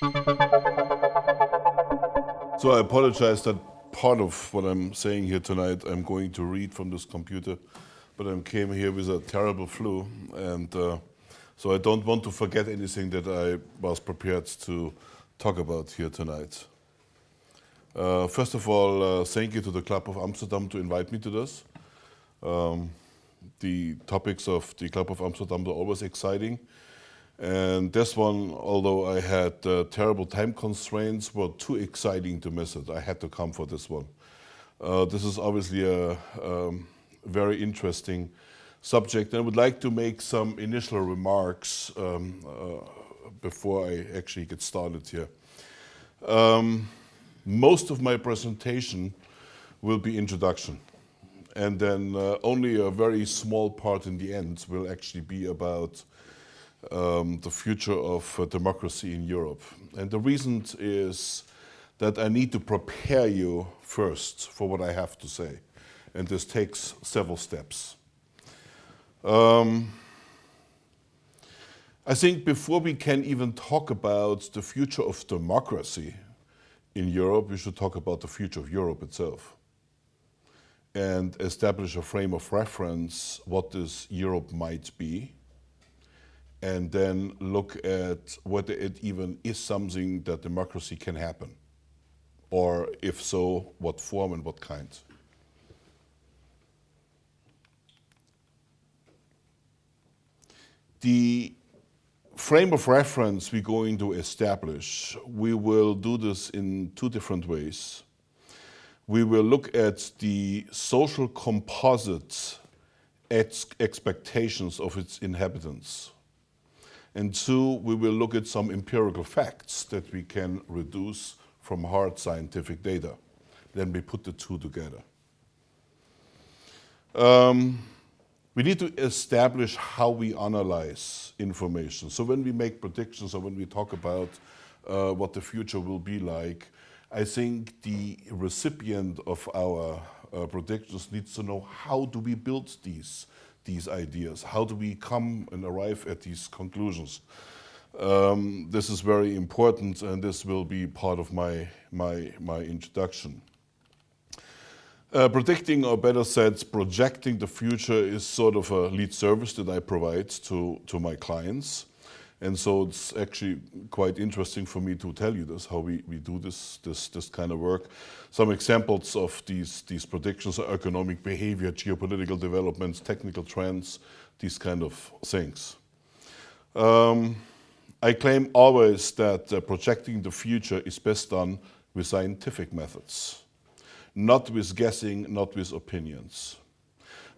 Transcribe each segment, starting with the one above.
So I apologize that part of what I'm saying here tonight I'm going to read from this computer, but I came here with a terrible flu, and so I don't want to forget anything that I was prepared to talk about here tonight. First of all, thank you to the Club of Amsterdam to invite me to this. The topics of the Club of Amsterdam are always exciting. And this one, although I had terrible time constraints, were too exciting to miss it. I had to come for this one. This is obviously a very interesting subject. And I would like to make some initial remarks before I actually get started here. Most of my presentation will be introduction. And then only a very small part in the end will actually be about the future of democracy in Europe. And the reason is that I need to prepare you first for what I have to say. And this takes several steps. I think before we can even talk about the future of democracy in Europe, we should talk about the future of Europe itself and establish a frame of reference what this Europe might be, and then look at whether it even is something that democracy can happen, or if so, what form and what kind. The frame of reference we're going to establish, we will do this in two different ways. We will look at the social composite expectations of its inhabitants. And two, we will look at some empirical facts that we can reduce from hard scientific data. Then we put the two together. We need to establish how we analyze information. So when we make predictions or when we talk about what the future will be like, I think the recipient of our predictions needs to know how do we build these ideas, how do we come and arrive at these conclusions. This is very important, and this will be part of my introduction. Predicting, or better said, projecting the future is sort of a lead service that I provide to my clients. And so it's actually quite interesting for me to tell you this, how we do this kind of work. Some examples of these predictions are economic behavior, geopolitical developments, technical trends, these kind of things. I claim always that projecting the future is best done with scientific methods, not with guessing, not with opinions.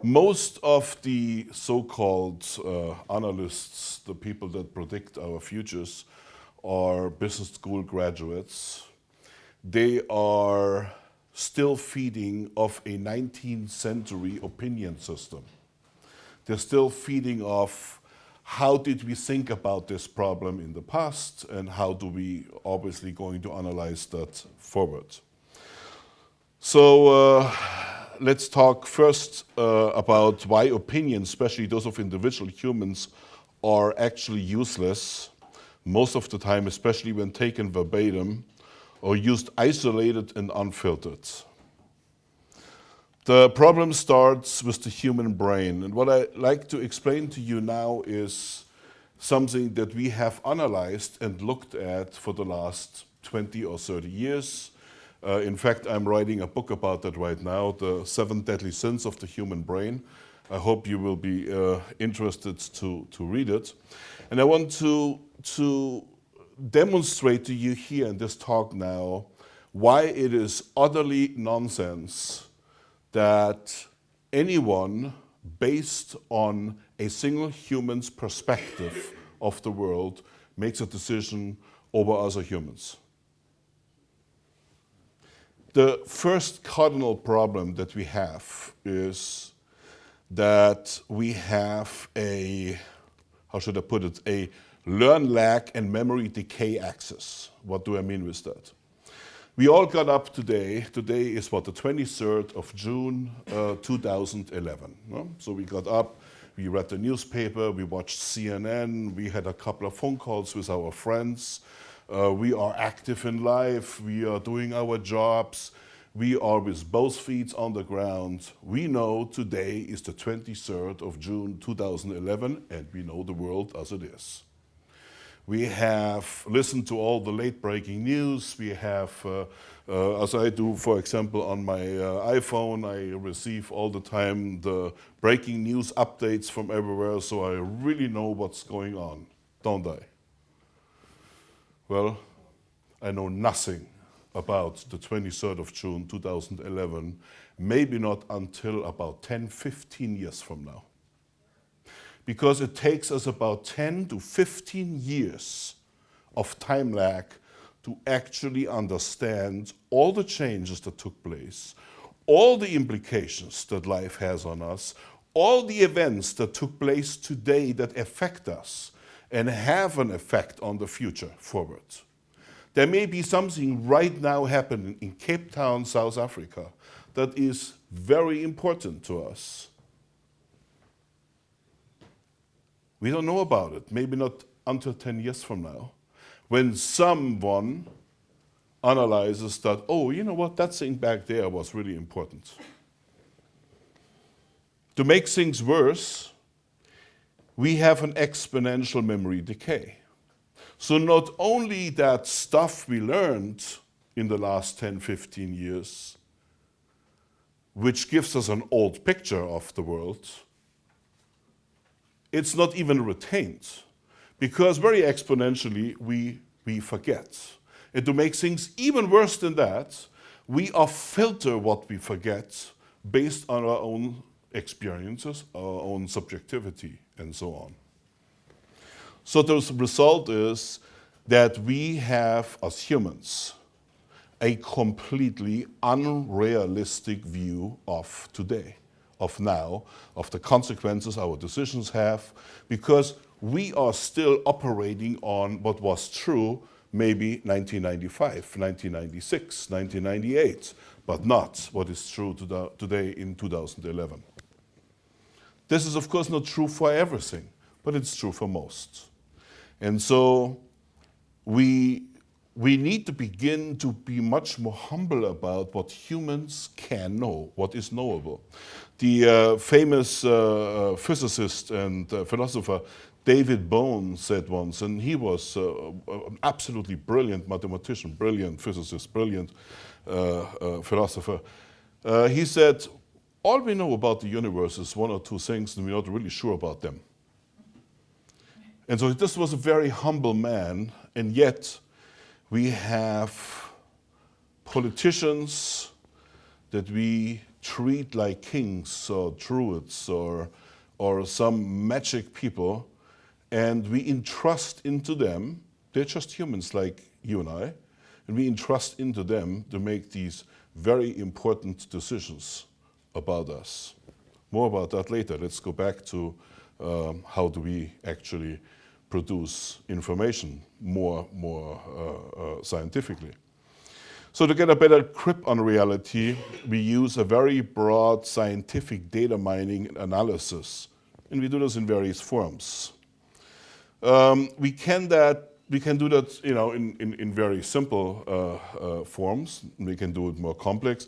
Most of the so-called analysts, the people that predict our futures, are business school graduates. They are still feeding off a 19th century opinion system. They're still feeding off how did we think about this problem in the past, and how do we obviously going to analyze that forward. So let's talk first about why opinions, especially those of individual humans, are actually useless most of the time, especially when taken verbatim or used isolated and unfiltered. The problem starts with the human brain, and what I like to explain to you now is something that we have analyzed and looked at for the last 20 or 30 years. In fact, I'm writing a book about that right now, The 7 Deadly Sins of the Human Brain. I hope you will be interested to read it. And I want to demonstrate to you here in this talk now why it is utterly nonsense that anyone, based on a single human's perspective of the world, makes a decision over other humans. The first cardinal problem that we have is that we have a, how should I put it, a learn, lag, and memory decay axis. What do I mean with that? We all got up today. Today is what, the 23rd of June, 2011. No? So we got up, we read the newspaper, we watched CNN, we had a couple of phone calls with our friends. We are active in life. We are doing our jobs. We are with both feet on the ground. We know today is the 23rd of June 2011, and we know the world as it is. We have listened to all the late breaking news. We have, as I do, for example, on my iPhone, I receive all the time the breaking news updates from everywhere, so I really know what's going on, don't I? Well, I know nothing about the 23rd of June 2011, maybe not until about 10, 15 years from now. Because it takes us about 10 to 15 years of time lag to actually understand all the changes that took place, all the implications that life has on us, all the events that took place today that affect us and have an effect on the future forward. There may be something right now happening in Cape Town, South Africa, that is very important to us. We don't know about it, maybe not until 10 years from now, when someone analyzes that, oh, you know what, that thing back there was really important. To make things worse, we have an exponential memory decay. So not only that stuff we learned in the last 10, 15 years, which gives us an old picture of the world, it's not even retained, because very exponentially we forget. And to make things even worse than that, we filter what we forget based on our own experiences, our own subjectivity, and so on. So the result is that we have, as humans, a completely unrealistic view of today, of now, of the consequences our decisions have, because we are still operating on what was true maybe 1995, 1996, 1998, but not what is true today in 2011. This is of course not true for everything, but it's true for most. And so we need to begin to be much more humble about what humans can know, what is knowable. The famous physicist and philosopher David Bohm said once, and he was an absolutely brilliant mathematician, brilliant physicist, brilliant philosopher. He said, all we know about the universe is one or two things, and we're not really sure about them. And so this was a very humble man, and yet we have politicians that we treat like kings or druids or some magic people, and we entrust into them, they're just humans like you and I, and we entrust into them to make these very important decisions about us. More about that later. Let's go back to how do we actually produce information more scientifically. So to get a better grip on reality, we use a very broad scientific data mining and analysis, and we do this in various forms. We can do that, in very simple forms. We can do it more complex.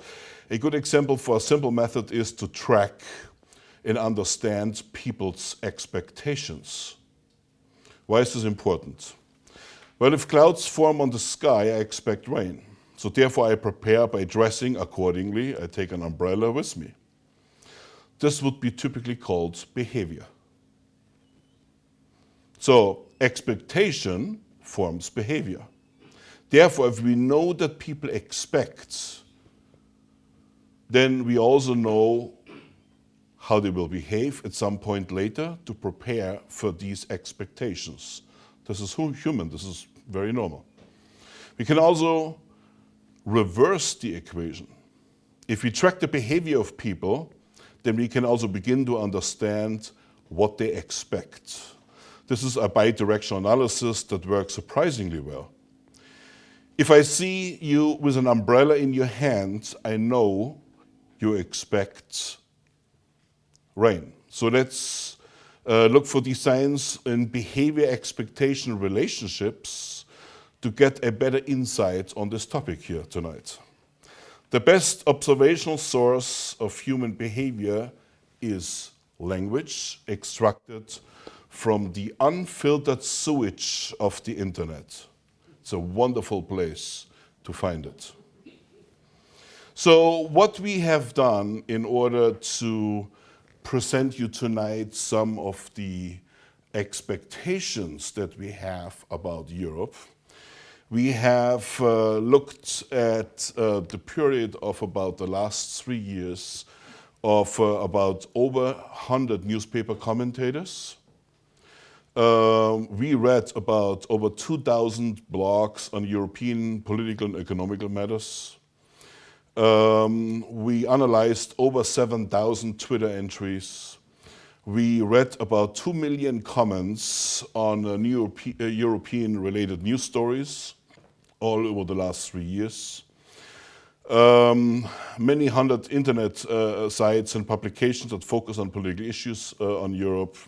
A good example for a simple method is to track and understand people's expectations. Why is this important? Well, if clouds form on the sky, I expect rain. So therefore I prepare by dressing accordingly. I take an umbrella with me. This would be typically called behavior. So expectation forms behavior. Therefore, if we know that people expect, then we also know how they will behave at some point later to prepare for these expectations. This is human, this is very normal. We can also reverse the equation. If we track the behavior of people, then we can also begin to understand what they expect. This is a bidirectional analysis that works surprisingly well. If I see you with an umbrella in your hand, I know you expect rain. So let's look for these signs in behavior expectation relationships to get a better insight on this topic here tonight. The best observational source of human behavior is language extracted from the unfiltered sewage of the internet. It's a wonderful place to find it. So what we have done in order to present you tonight some of the expectations that we have about Europe, we have looked at the period of about the last 3 years of about over 100 newspaper commentators. We read about over 2,000 blogs on European political and economical matters. We analyzed over 7,000 Twitter entries. We read about 2 million comments on new European-related news stories all over the last 3 years. Many hundred internet sites and publications that focus on political issues on Europe.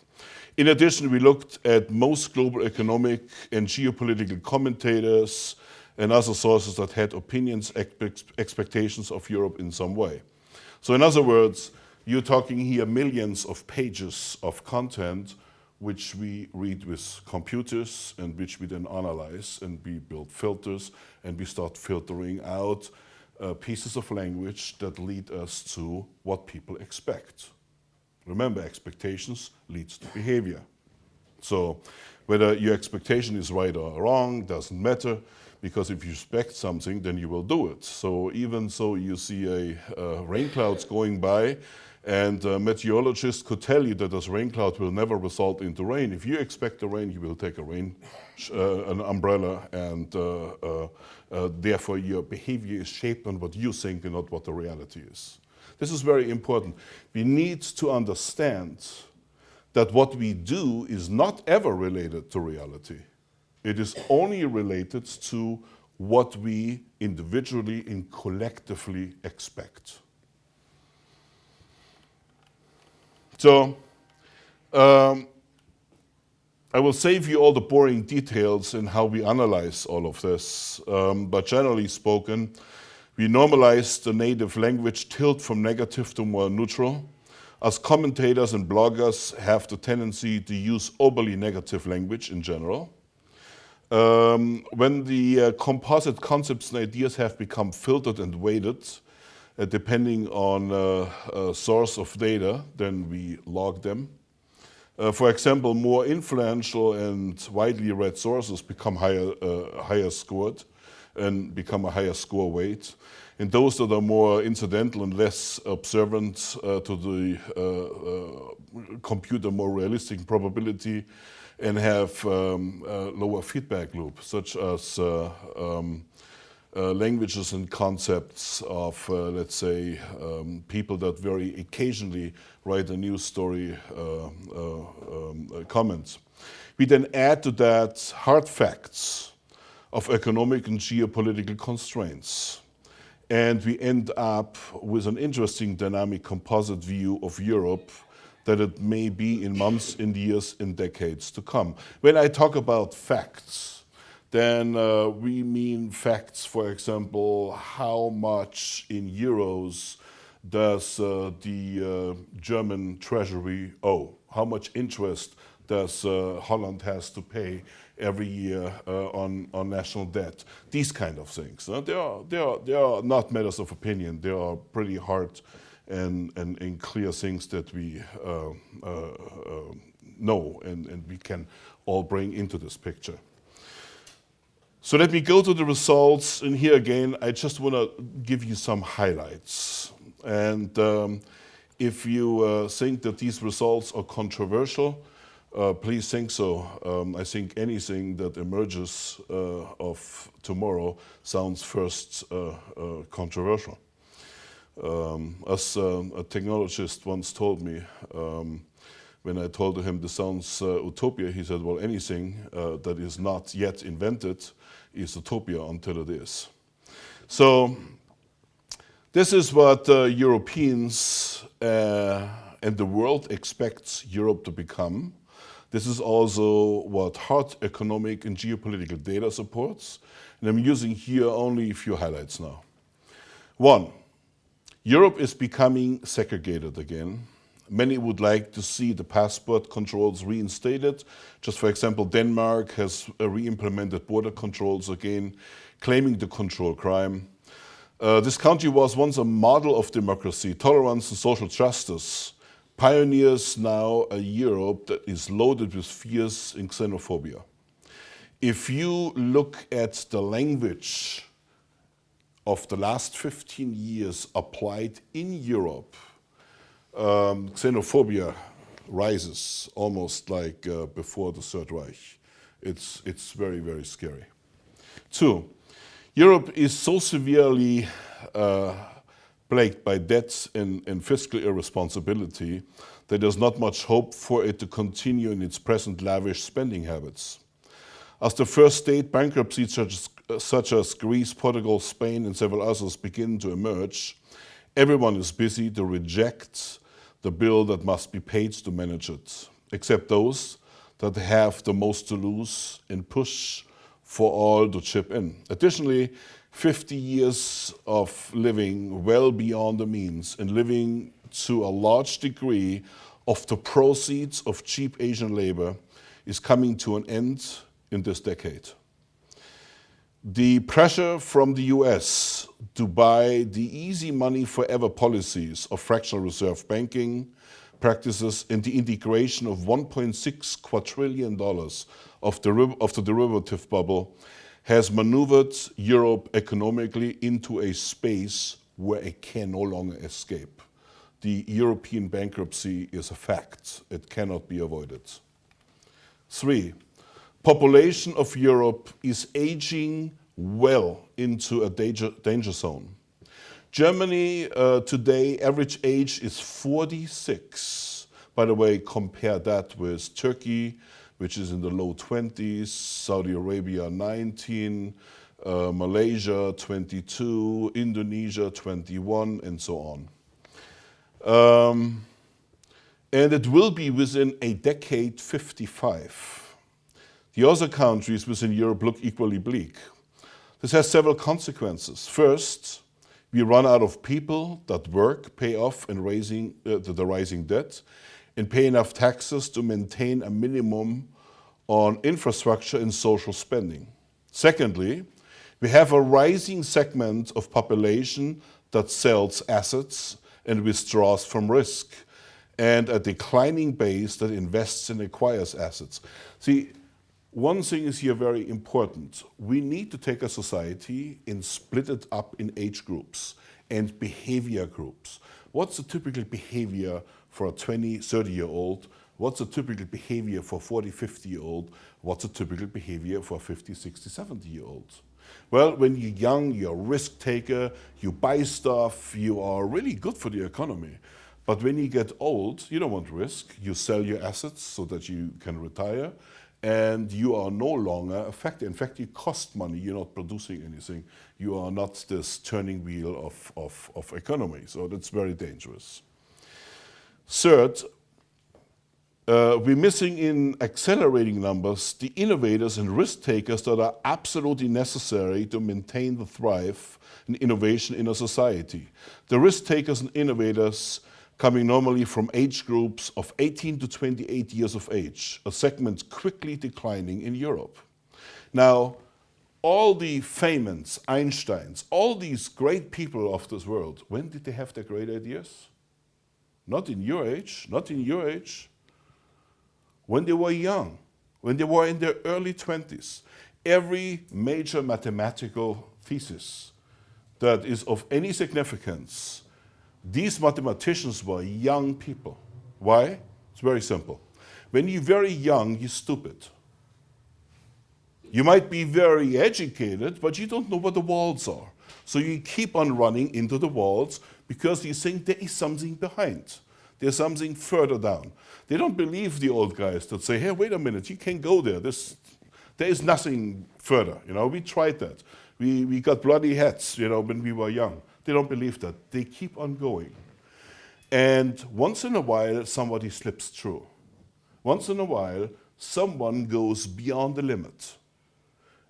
In addition, we looked at most global economic and geopolitical commentators and other sources that had opinions, expectations of Europe in some way. So in other words, you're talking here millions of pages of content which we read with computers and which we then analyze, and we build filters and we start filtering out pieces of language that lead us to what people expect. Remember, expectations leads to behavior. So whether your expectation is right or wrong doesn't matter, because if you expect something, then you will do it. So even so, you see rain clouds going by, and meteorologists could tell you that this rain cloud will never result into rain. If you expect the rain, you will take an umbrella, and therefore your behavior is shaped on what you think and not what the reality is. This is very important. We need to understand that what we do is not ever related to reality. It is only related to what we individually and collectively expect. So, I will save you all the boring details in how we analyze all of this, but generally spoken, we normalize the native language tilt from negative to more neutral, as commentators and bloggers have the tendency to use overly negative language in general. When the composite concepts and ideas have become filtered and weighted, depending on a source of data, then we log them. For example, more influential and widely read sources become higher scored and become a higher score weight. And those that are more incidental and less observant to the compute a more realistic probability and have lower feedback loop, such as languages and concepts of, let's say, people that very occasionally write a news story comments. We then add to that hard facts of economic and geopolitical constraints. And we end up with an interesting dynamic composite view of Europe that it may be in months, in years, in decades to come. When I talk about facts, then we mean facts, for example, how much in euros does the German treasury owe? How much interest does Holland has to pay every year on national debt? These kind of things. They are not matters of opinion. They are pretty hard and clear things that we know and we can all bring into this picture. So let me go to the results, and here again, I just want to give you some highlights. And if you think that these results are controversial, please think so. I think anything that emerges of tomorrow sounds first controversial. As a technologist once told me, when I told him this sounds utopia, he said, well, anything that is not yet invented is utopia until it is. So this is what Europeans and the world expects Europe to become. This is also what hard economic and geopolitical data supports. And I'm using here only a few highlights now. One, Europe is becoming segregated again. Many would like to see the passport controls reinstated. Just for example, Denmark has re-implemented border controls again, claiming to control crime. This country was once a model of democracy, tolerance and social justice, pioneers now a Europe that is loaded with fears and xenophobia. If you look at the language of the last 15 years applied in Europe, xenophobia rises almost like before the Third Reich. It's very, very scary. Two, Europe is so severely plagued by debt and fiscal irresponsibility that there's not much hope for it to continue in its present lavish spending habits. As the first state bankruptcies such as Greece, Portugal, Spain, and several others begin to emerge, everyone is busy to reject the bill that must be paid to manage it, except those that have the most to lose and push for all to chip in. Additionally, 50 years of living well beyond the means and living to a large degree of the proceeds of cheap Asian labor is coming to an end in this decade. The pressure from the US to buy the easy money forever policies of fractional reserve banking practices and the integration of $1.6 quadrillion of the derivative bubble has maneuvered Europe economically into a space where it can no longer escape. The European bankruptcy is a fact. It cannot be avoided. Three, population of Europe is aging well into a danger zone. Germany today, average age is 46. By the way, compare that with Turkey, which is in the low 20s, Saudi Arabia 19, Malaysia 22, Indonesia 21, and so on. And it will be within a decade 55. The other countries within Europe look equally bleak. This has several consequences. First, we run out of people that work, pay off and the rising debt, and pay enough taxes to maintain a minimum on infrastructure and social spending. Secondly, we have a rising segment of population that sells assets and withdraws from risk, and a declining base that invests and acquires assets. See, one thing is here very important. We need to take a society and split it up in age groups and behavior groups. What's the typical behavior for a 20, 30-year-old? What's the typical behavior for a 40, 50-year-old? What's the typical behavior for a 50, 60, 70-year-old? Well, when you're young, you're a risk taker, you buy stuff, you are really good for the economy. But when you get old, you don't want risk. You sell your assets so that you can retire, and you are no longer affected. In fact, you cost money. You're not producing anything. You are not this turning wheel of economy. So that's very dangerous. Third, we're missing in accelerating numbers the innovators and risk takers that are absolutely necessary to maintain the thrive and innovation in a society. The risk takers and innovators coming normally from age groups of 18 to 28 years of age, a segment quickly declining in Europe. Now, all the Feynmans, Einsteins, all these great people of this world, when did they have their great ideas? Not in your age, not in your age. When they were young, when they were in their early 20s. Every major mathematical thesis that is of any significance, these mathematicians were young people. Why? It's very simple. When you're very young, you're stupid. You might be very educated, but you don't know what the walls are. So you keep on running into the walls because you think there is something behind. There's something further down. They don't believe the old guys that say, hey, wait a minute, you can't go there. There is nothing further. We tried that. We got bloody heads, when we were young. They don't believe that. They keep on going. And once in a while, somebody slips through. Once in a while, someone goes beyond the limit.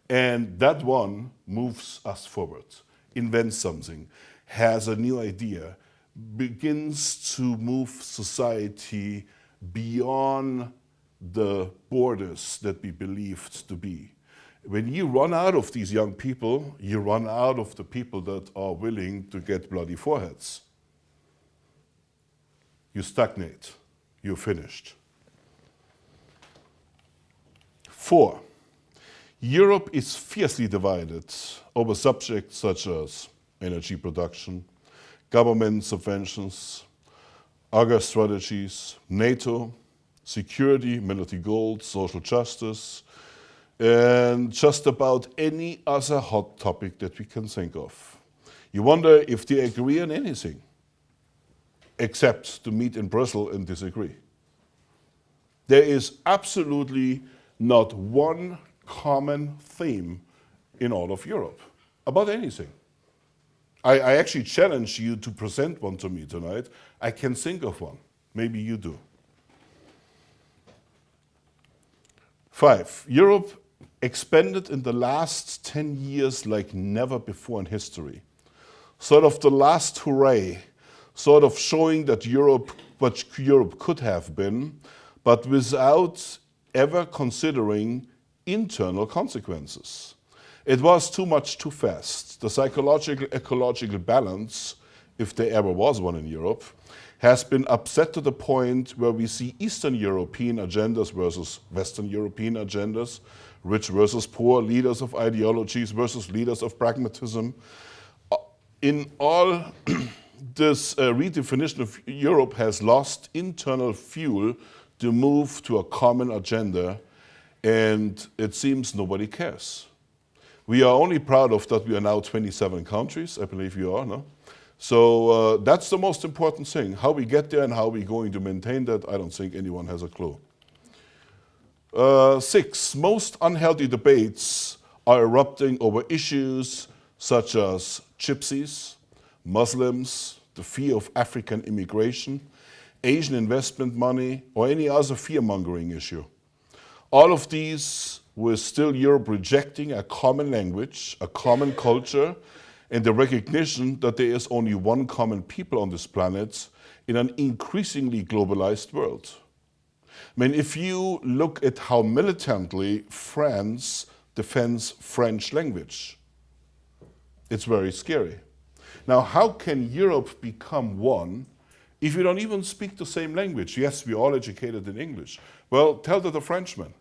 And that one moves us forward, invents something, has a new idea, begins to move society beyond the borders that we believed to be. When you run out of these young people, you run out of the people that are willing to get bloody foreheads. You stagnate. You're finished. 4. Europe is fiercely divided over subjects such as energy production, government subventions, other strategies, NATO, security, military goals, social justice, and just about any other hot topic that we can think of. You wonder if they agree on anything, except to meet in Brussels and disagree. There is absolutely not one common theme in all of Europe about anything. I actually challenge you to present one to me tonight. I can think of one. Maybe you do. 5. Europe expanded in the last 10 years like never before in history. Sort of the last hooray, sort of showing that what Europe could have been, but without ever considering internal consequences. It was too much too fast. The psychological, ecological balance, if there ever was one in Europe, has been upset to the point where we see Eastern European agendas versus Western European agendas, rich versus poor, leaders of ideologies versus leaders of pragmatism. In all, this redefinition of Europe has lost internal fuel to move to a common agenda, and it seems nobody cares. We are only proud of that we are now 27 countries, I believe you are, no? So that's the most important thing. How we get there and how we're going to maintain that, I don't think anyone has a clue. 6, most unhealthy debates are erupting over issues such as gypsies, Muslims, the fear of African immigration, Asian investment money, or any other fear-mongering issue. All of these with still Europe rejecting a common language, a common culture, and the recognition that there is only one common people on this planet in an increasingly globalized world. I mean, if you look at how militantly France defends French language, it's very scary. Now, how can Europe become one if you don't even speak the same language? Yes, we're all educated in English. Well, tell that to Frenchman.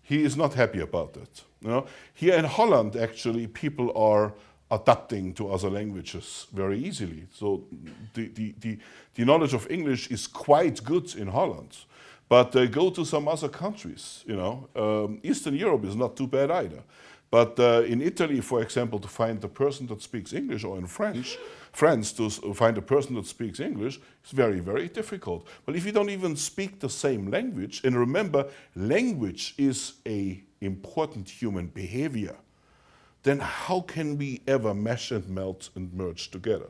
He is not happy about that. You know? Here in Holland, actually, people are adapting to other languages very easily. So the knowledge of English is quite good in Holland. But go to some other countries, you know. Eastern Europe is not too bad either. But in Italy, for example, to find the person that speaks English, or in France to find a person that speaks English, is very, very difficult. But if you don't even speak the same language, and remember, language is an important human behavior, then how can we ever mesh and melt and merge together?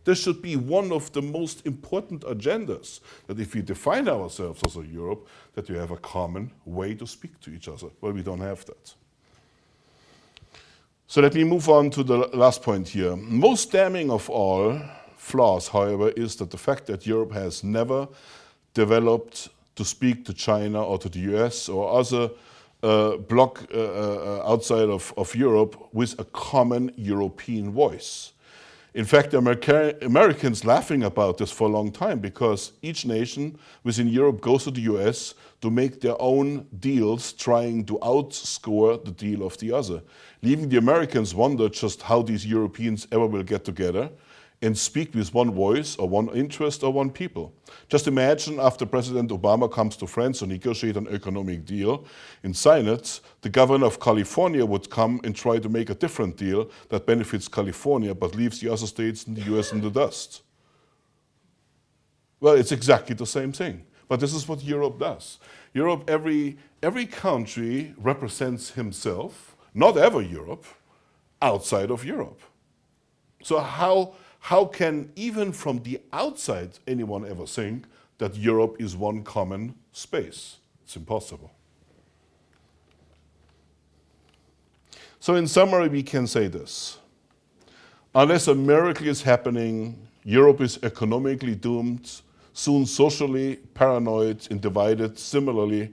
This should be one of the most important agendas, that if we define ourselves as a Europe, that we have a common way to speak to each other. Well, we don't have that. So let me move on to the last point here. Most damning of all flaws, however, is that the fact that Europe has never developed to speak to China or to the US or other bloc outside of Europe with a common European voice. In fact, Americans laughing about this for a long time because each nation within Europe goes to the US to make their own deals, trying to outscore the deal of the other, leaving the Americans wonder just how these Europeans ever will get together and speak with one voice or one interest or one people. Just imagine after President Obama comes to France to negotiate an economic deal and sign it, the governor of California would come and try to make a different deal that benefits California but leaves the other states in the US in the dust. Well, it's exactly the same thing. But this is what Europe does. Europe, every country represents himself, not ever Europe, outside of Europe. So how can, even from the outside, anyone ever think that Europe is one common space? It's impossible. So in summary, we can say this. Unless a miracle is happening, Europe is economically doomed, soon socially paranoid and divided similarly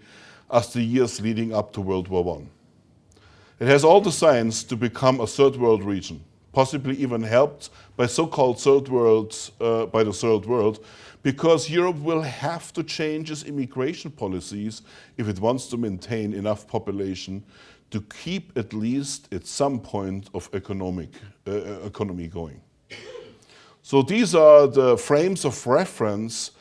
as the years leading up to World War I. It has all the signs to become a third world region, possibly even helped by so-called by the third world, because Europe will have to change its immigration policies if it wants to maintain enough population to keep at least at some point of economy going. So these are the frames of reference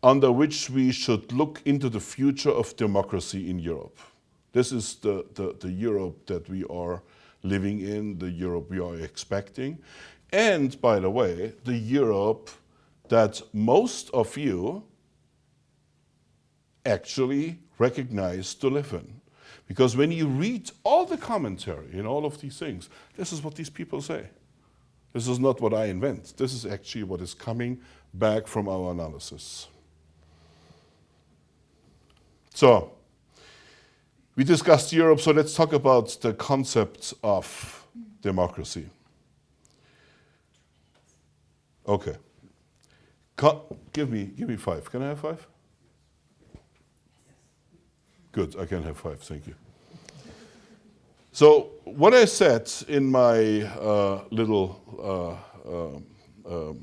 under which we should look into the future of democracy in Europe. This is the Europe that we are living in, the Europe we are expecting. And by the way, the Europe that most of you actually recognize to live in. Because when you read all the commentary in all of these things, this is what these people say. This is not what I invent. This is actually what is coming back from our analysis. So, we discussed Europe, so let's talk about the concept of democracy. Okay. Give me 5. Can I have 5? Good, I can have 5, thank you. So what I said in my little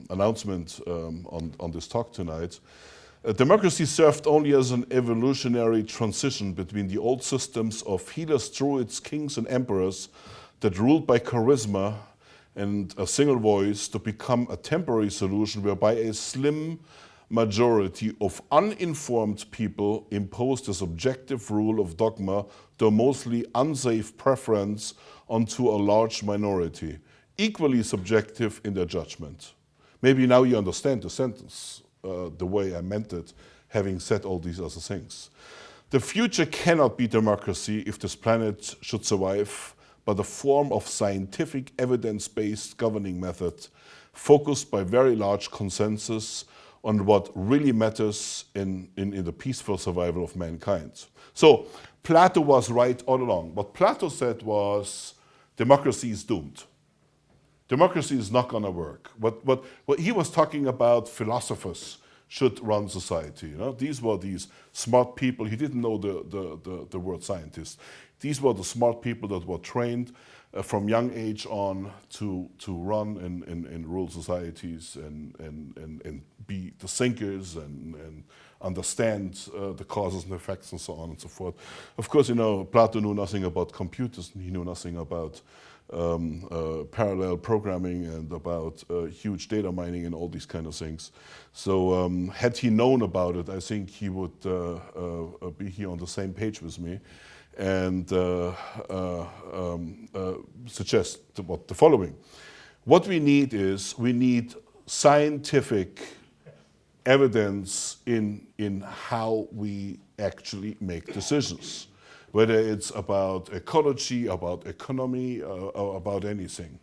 announcement on this talk tonight, democracy served only as an evolutionary transition between the old systems of healers, druids, kings, and emperors that ruled by charisma and a single voice to become a temporary solution whereby a slim majority of uninformed people imposed a subjective rule of dogma to a mostly unsafe preference onto a large minority, equally subjective in their judgment. Maybe now you understand the sentence, the way I meant it, having said all these other things. The future cannot be democracy if this planet should survive, but a form of scientific evidence-based governing method focused by very large consensus on what really matters in the peaceful survival of mankind. So Plato was right all along. What Plato said was democracy is doomed. Democracy is not going to work. What he was talking about, philosophers should run society. You know? These were these smart people. He didn't know the word scientist. These were the smart people that were trained from young age on to run and rule societies and be the thinkers and understand the causes and effects and so on and so forth. Of course, you know, Plato knew nothing about computers, and he knew nothing about parallel programming and about huge data mining and all these kind of things. So had he known about it, I think he would be here on the same page with me and suggest the following. What we need is, we need scientific evidence in how we actually make decisions, whether it's about ecology, about economy, or about anything.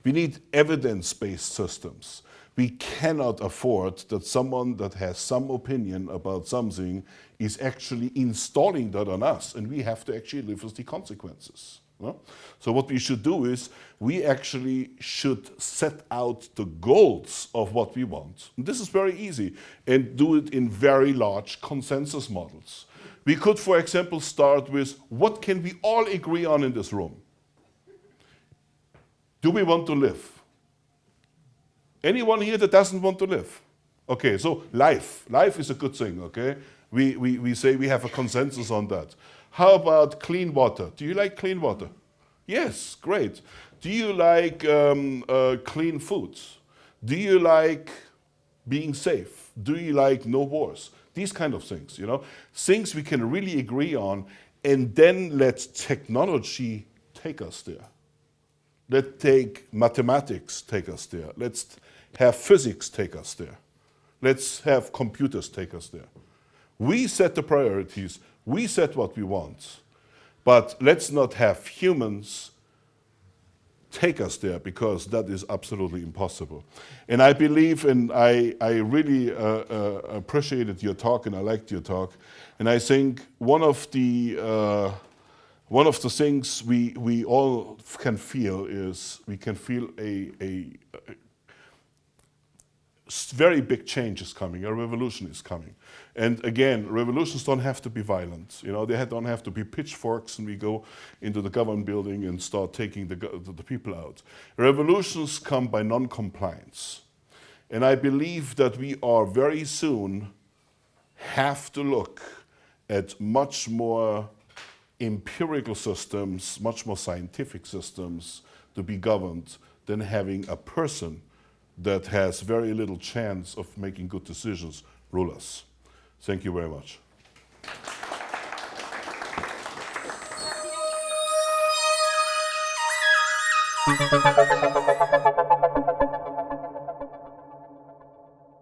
We need evidence-based systems. We cannot afford that someone that has some opinion about something is actually installing that on us, and we have to actually live with the consequences. No? So what we should do is, we actually should set out the goals of what we want. And this is very easy, and do it in very large consensus models. We could, for example, start with, what can we all agree on in this room? Do we want to live? Anyone here that doesn't want to live? Okay, so life. Life is a good thing, okay? We say we have a consensus on that. How about clean water? Do you like clean water? Yes, great. Do you like clean foods? Do you like being safe? Do you like no wars? These kind of things, you know? Things we can really agree on, and then let technology take us there. Let's take mathematics take us there. Let's have physics take us there. Let's have computers take us there. We set the priorities, we set what we want, but let's not have humans take us there, because that is absolutely impossible. And I believe, and I really appreciated your talk, and I liked your talk. And I think one of the things we all can feel is we can feel a very big change is coming, a revolution is coming. And again, revolutions don't have to be violent. You know, they don't have to be pitchforks and we go into the government building and start taking the people out. Revolutions come by non-compliance. And I believe that we are very soon have to look at much more empirical systems, much more scientific systems to be governed than having a person that has very little chance of making good decisions rule us. Thank you very much.